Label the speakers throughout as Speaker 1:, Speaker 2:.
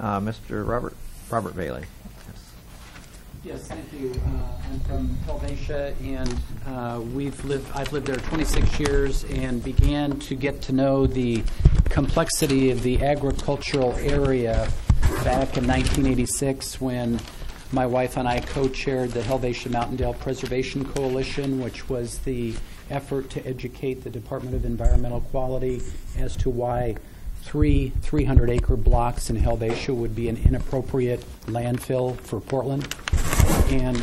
Speaker 1: Mr. Robert Bailey.
Speaker 2: Yes, thank you. I'm from Helvetia, and I've lived there 26 years and began to get to know the complexity of the agricultural area back in 1986 when my wife and I co-chaired the Helvetia Mountaindale Preservation Coalition, which was the effort to educate the Department of Environmental Quality as to why 300-acre blocks in Helvetia would be an inappropriate landfill for Portland, and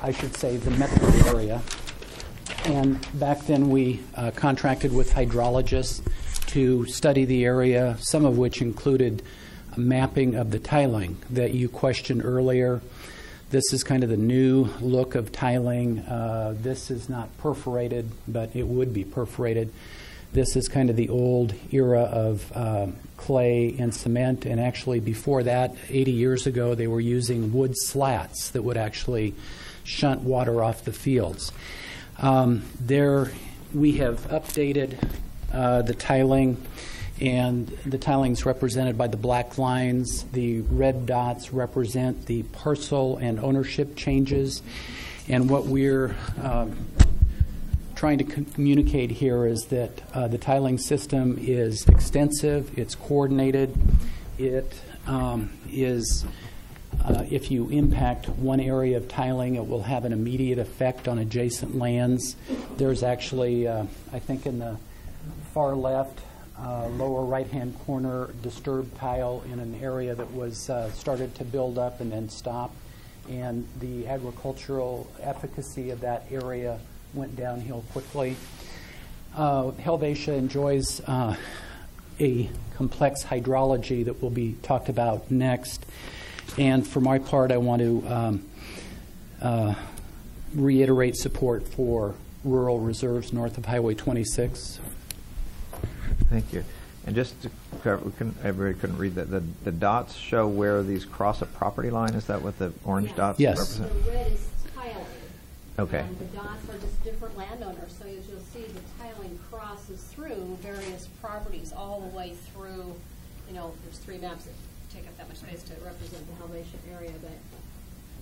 Speaker 2: I should say the metro area. And back then we contracted with hydrologists to study the area, some of which included a mapping of the tiling that you questioned earlier. This is kind of the new look of tiling. This is not perforated, but it would be perforated. This is kind of the old era of clay and cement, and actually before that, 80 years ago, they were using wood slats that would actually shunt water off the fields. There we have updated the tiling, and the tiling is represented by the black lines. The red dots represent the parcel and ownership changes, and what we're trying to communicate here is that the tiling system is extensive, it's coordinated, it is, if you impact one area of tiling, it will have an immediate effect on adjacent lands. There's actually, I think in the far left, lower right-hand corner, disturbed tile in an area that was started to build up and then stop, and the agricultural efficacy of that area went downhill quickly. Helvetia enjoys a complex hydrology that will be talked about next. And for my part, I want to reiterate support for rural reserves north of Highway 26.
Speaker 1: Thank you. And just to clarify, everybody couldn't read that. The dots show where these cross a property line. Is that what the orange dots
Speaker 2: Yes.
Speaker 1: represent?
Speaker 3: The red is tiling.
Speaker 1: Okay.
Speaker 3: And the dots are just different landowners. So as you'll see, the tiling crosses through various properties all the way through. You know, there's three maps that take up that much space to represent the Helvetia area, but.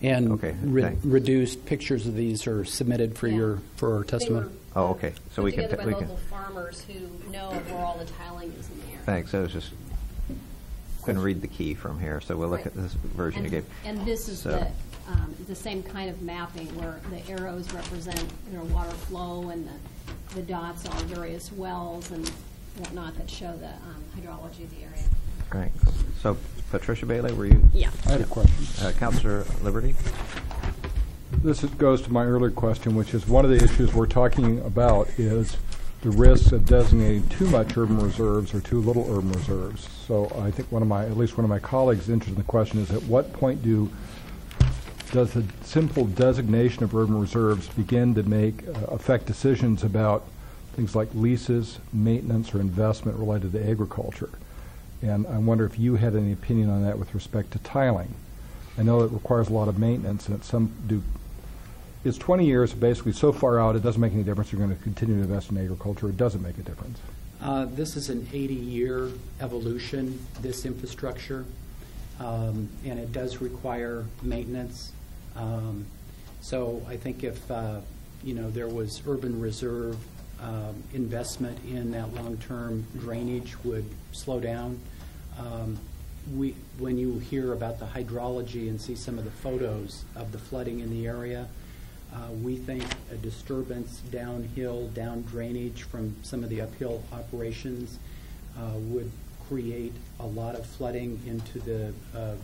Speaker 1: Okay,
Speaker 2: And reduced pictures of these are submitted for for our testimony.
Speaker 1: Oh, okay. So we can
Speaker 3: Put together by local farmers who know where all the tiling is in the area.
Speaker 1: Thanks. I was just couldn't read the key from here, so we'll look at this version you gave.
Speaker 3: And this is the same kind of mapping where the arrows represent water flow, and the dots are various wells and whatnot that show the hydrology of the area.
Speaker 1: Right. So, Patricia Bailey, were you?
Speaker 3: Yeah.
Speaker 4: I had a question.
Speaker 1: Councilor Liberty?
Speaker 4: This goes to my earlier question, which is one of the issues we're talking about is the risks of designating too much urban reserves or too little urban reserves. So I think at least one of my colleagues is interested in the question is, at what point does the simple designation of urban reserves begin to affect decisions about things like leases, maintenance, or investment related to agriculture? And I wonder if you had any opinion on that with respect to tiling. I know it requires a lot of maintenance, and it's 20 years basically so far out it doesn't make any difference. You're going to continue to invest in agriculture. It doesn't make a difference.
Speaker 2: This is an 80-year evolution, this infrastructure, and it does require maintenance. So I think if there was urban reserve investment in that long-term drainage would slow down. When you hear about the hydrology and see some of the photos of the flooding in the area, we think a disturbance downhill, down drainage from some of the uphill operations would create a lot of flooding into the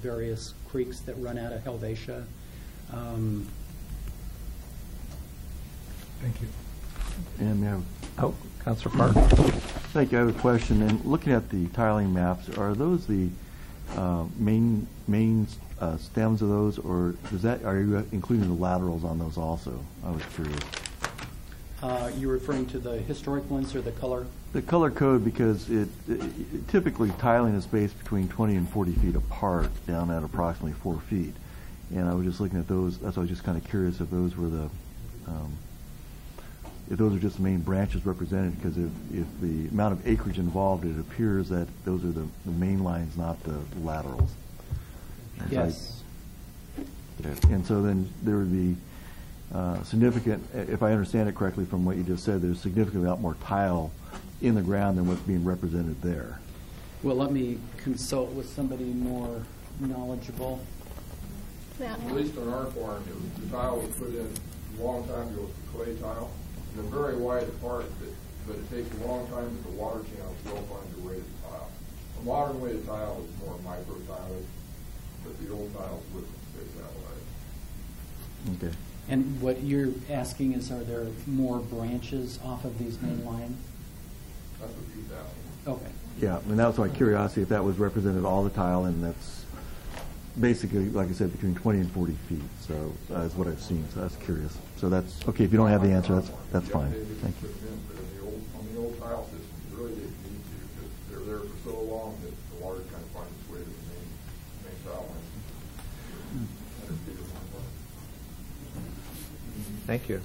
Speaker 2: various creeks that run out of Helvetia.
Speaker 4: Thank you.
Speaker 5: And
Speaker 1: Councilor Park.
Speaker 5: thank you. I have a question. And looking at the tiling maps, are those the main stems of those, or are you including the laterals on those also? I was curious.
Speaker 2: You're referring to the historic ones or the color?
Speaker 5: The color code, because typically tiling is spaced between 20 and 40 feet apart, down at approximately 4 feet. And I was just looking at those. That's why I was just kind of curious if those were if those are just the main branches represented, because if the amount of acreage involved, it appears that those are the main lines, not the laterals. And so
Speaker 2: Yes.
Speaker 5: And so then there would be significant, if I understand it correctly from what you just said, there's significantly a lot more tile in the ground than what's being represented there.
Speaker 2: Well, let me consult with somebody more knowledgeable.
Speaker 3: Matt?
Speaker 6: At least on our farm, the tile was put in a long time ago, it's the clay tile. They're very wide apart, but it takes a long time that the water channels will find their way to the tile. A modern way to tile is more micro tile, but the old tiles wouldn't stay that way.
Speaker 5: Okay.
Speaker 2: And what you're asking is, are there more branches off of these main lines?
Speaker 6: That's what he's asking.
Speaker 2: Okay.
Speaker 5: Yeah, and that was my curiosity, if that was represented all the tile, and that's basically, like I said, between 20 and 40 feet, so that's what I've seen, so that's curious. So that's, okay, if you don't have the answer, that's fine.
Speaker 6: Yeah, maybe
Speaker 5: Thank
Speaker 6: put
Speaker 5: you.
Speaker 6: them in, but on the old tile system, you really didn't need to, because they're there for so long that the water kind of finds its way to the main tile line.
Speaker 1: Thank you.